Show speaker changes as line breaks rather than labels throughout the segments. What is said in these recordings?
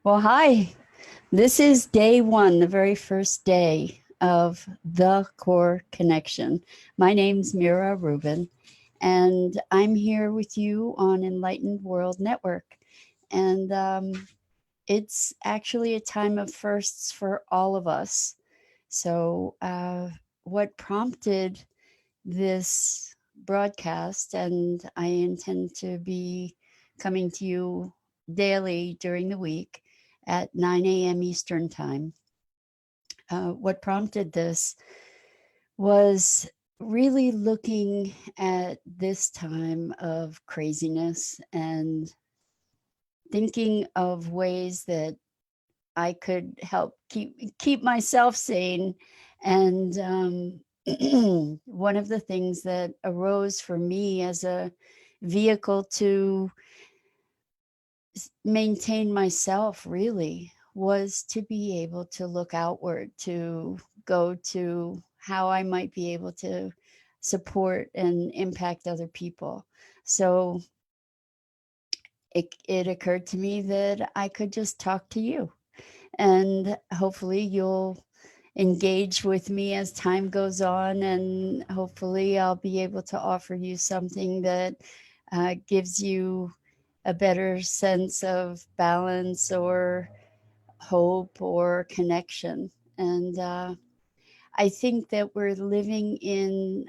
Well, hi. This is day one, the very first day of the Core Connection. My name's Mira Rubin, and I'm here with you on Enlightened World Network. And it's actually a time of firsts for all of us. So, what prompted this broadcast, and I intend to be coming to you daily during the week at 9 a.m. Eastern Time. What prompted this was really looking at this time of craziness and thinking of ways that I could help keep myself sane. And one of the things that arose for me as a vehicle to maintain myself really was to be able to look outward, to go to how I might be able to support and impact other people. So it occurred to me that I could just talk to you, and hopefully you'll engage with me as time goes on, and hopefully I'll be able to offer you something that gives you a better sense of balance or hope or connection. And I think that we're living in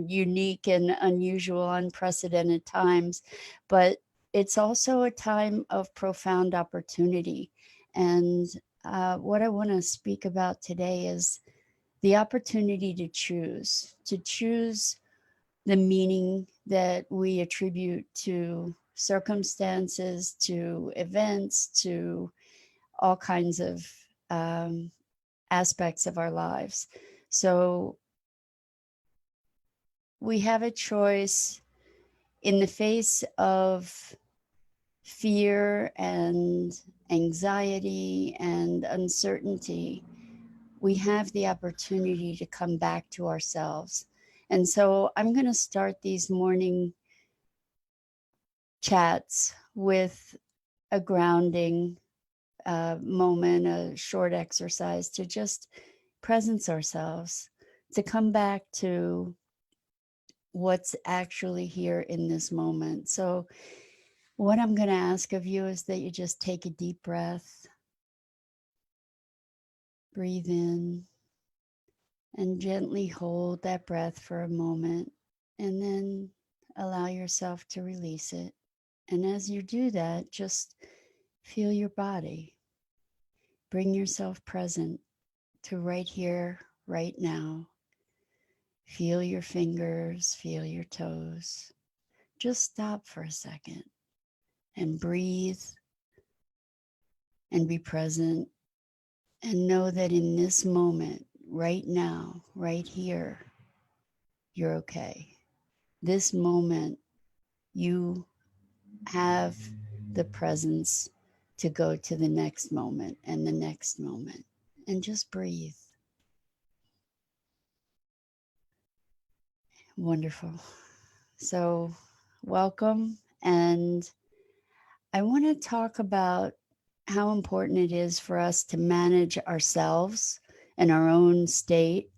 unique and unusual, unprecedented times, but it's also a time of profound opportunity. And what I want to speak about today is the opportunity to choose the meaning that we attribute to circumstances, to events, to all kinds of um, aspects of our lives. So we have a choice in the face of fear and anxiety and uncertainty. We have the opportunity to come back to ourselves. And so I'm going to start these morning chats with a grounding moment, a short exercise to just presence ourselves, to come back to what's actually here in this moment. So, what I'm going to ask of you is that you just take a deep breath, breathe in, and gently hold that breath for a moment, and then allow yourself to release it. And as you do that, just feel your body. Bring yourself present to right here, right now. Feel your fingers, feel your toes. Just stop for a second and breathe and be present and know that in this moment, right now, right here, you're okay. This moment, you have the presence to go to the next moment and the next moment. And just breathe. Wonderful. So, welcome. And I want to talk about how important it is for us to manage ourselves and our own state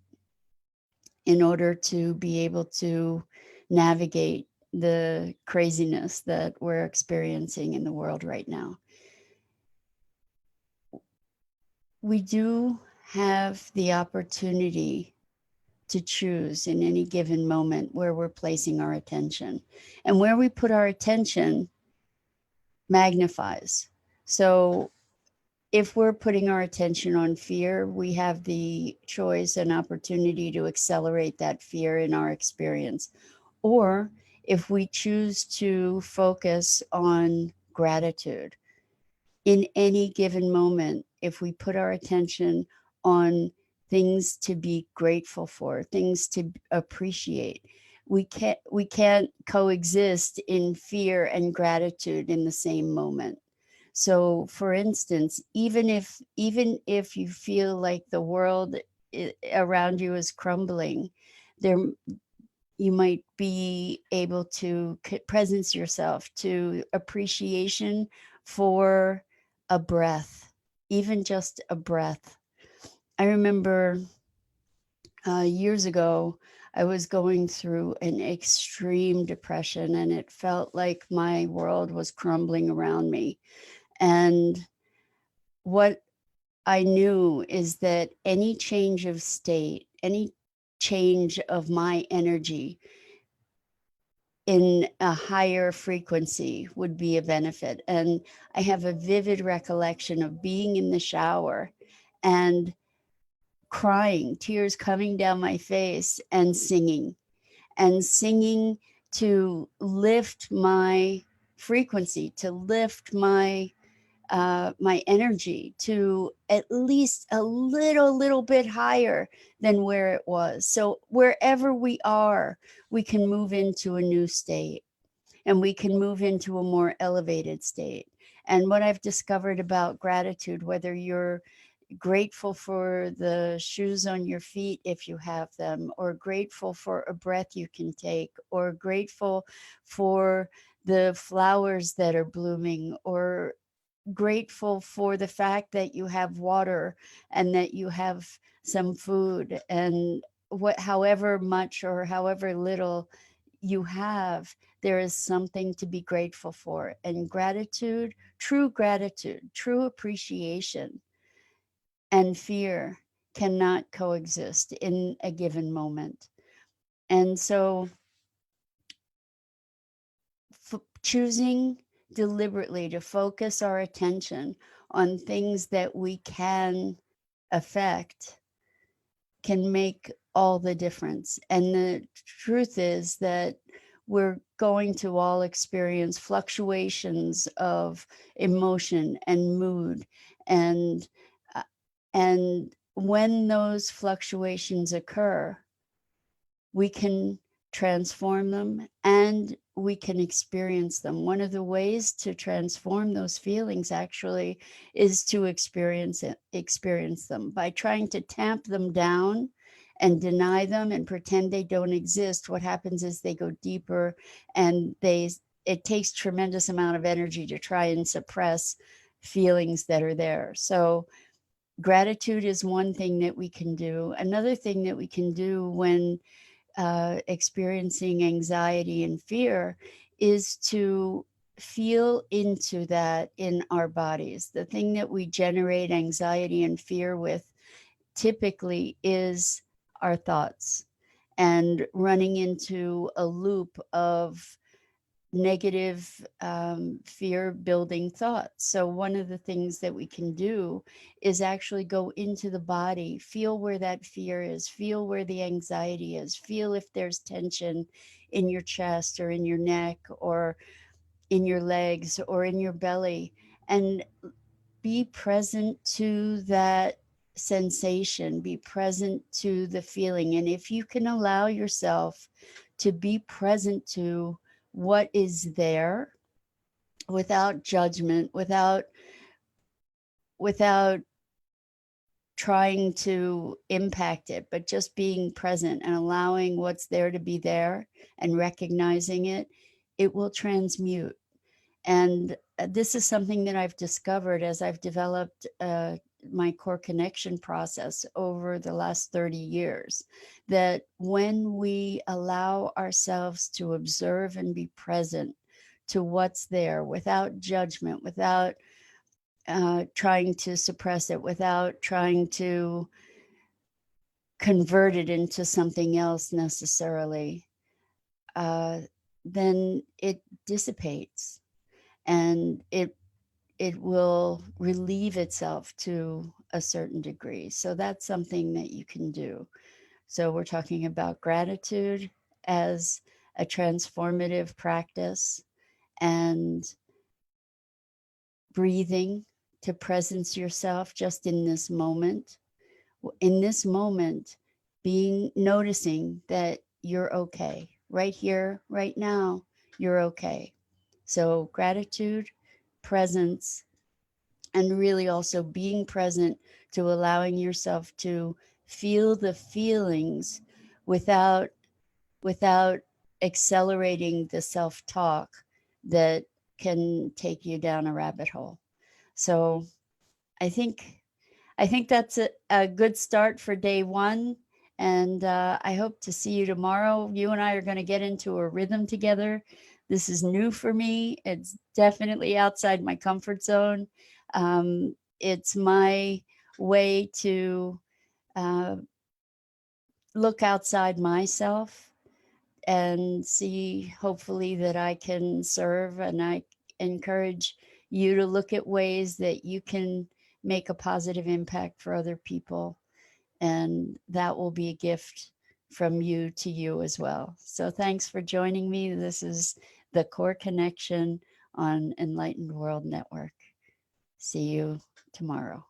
in order to be able to navigate the craziness that we're experiencing in the world right now. We do have the opportunity to choose in any given moment where we're placing our attention. And where we put our attention magnifies. So if we're putting our attention on fear, we have the choice and opportunity to accelerate that fear in our experience. Or if we choose to focus on gratitude in any given moment, if we put our attention on things to be grateful for, things to appreciate, we can't coexist in fear and gratitude in the same moment. So for instance, even if you feel like the world around you is crumbling, there you might be able to presence yourself to appreciation for a breath, even just a breath. I remember years ago, I was going through an extreme depression, and it felt like my world was crumbling around me. And what I knew is that any change of state, any change of my energy in a higher frequency would be a benefit. And I have a vivid recollection of being in the shower and crying, tears coming down my face, and singing to lift my frequency, to lift my energy to at least a little bit higher than where it was. So wherever we are, we can move into a new state, and we can move into a more elevated state. And what I've discovered about gratitude, whether you're grateful for the shoes on your feet if you have them, or grateful for a breath you can take, or grateful for the flowers that are blooming, or grateful for the fact that you have water and that you have some food, and however much or however little you have, there is something to be grateful for. And gratitude, true appreciation and fear cannot coexist in a given moment. And so choosing deliberately to focus our attention on things that we can affect can make all the difference. And the truth is that we're going to all experience fluctuations of emotion and mood, and uh, and when those fluctuations occur, we can transform them and we can experience them. One of the ways to transform those feelings actually is to experience them. By trying to tamp them down and deny them and pretend they don't exist, what happens is they go deeper, and it takes tremendous amount of energy to try and suppress feelings that are there. So gratitude is one thing that we can do. Another thing that we can do when experiencing anxiety and fear is to feel into that in our bodies. The thing that we generate anxiety and fear with typically is our thoughts, and running into a loop of negative fear building thoughts. So one of the things that we can do is actually go into the body, feel where that fear is, feel where the anxiety is, feel if there's tension in your chest or in your neck or in your legs or in your belly, and be present to that sensation, be present to the feeling. And if you can allow yourself to be present to what is there without judgment, without trying to impact it, but just being present and allowing what's there to be there and recognizing it, it will transmute. And this is something that I've discovered as I've developed my core connection process over the last 30 years, that when we allow ourselves to observe and be present to what's there without judgment, without trying to suppress it, without trying to convert it into something else necessarily, then it dissipates, and it will relieve itself to a certain degree. So that's something that you can do. So we're talking about gratitude as a transformative practice, and breathing to presence yourself just in this moment. In this moment, noticing that you're okay. Right here, right now, you're okay. So gratitude, presence, and really also being present to allowing yourself to feel the feelings without without accelerating the self-talk that can take you down a rabbit hole. So I think that's a good start for day one. And I hope to see you tomorrow. You and I are going to get into a rhythm together. This is new for me. It's definitely outside my comfort zone. It's my way to uh, look outside myself and see, hopefully, that I can serve. And I encourage you to look at ways that you can make a positive impact for other people. And that will be a gift from you to you as well. So thanks for joining me. This is the Core Connection on Enlightened World Network. See you tomorrow.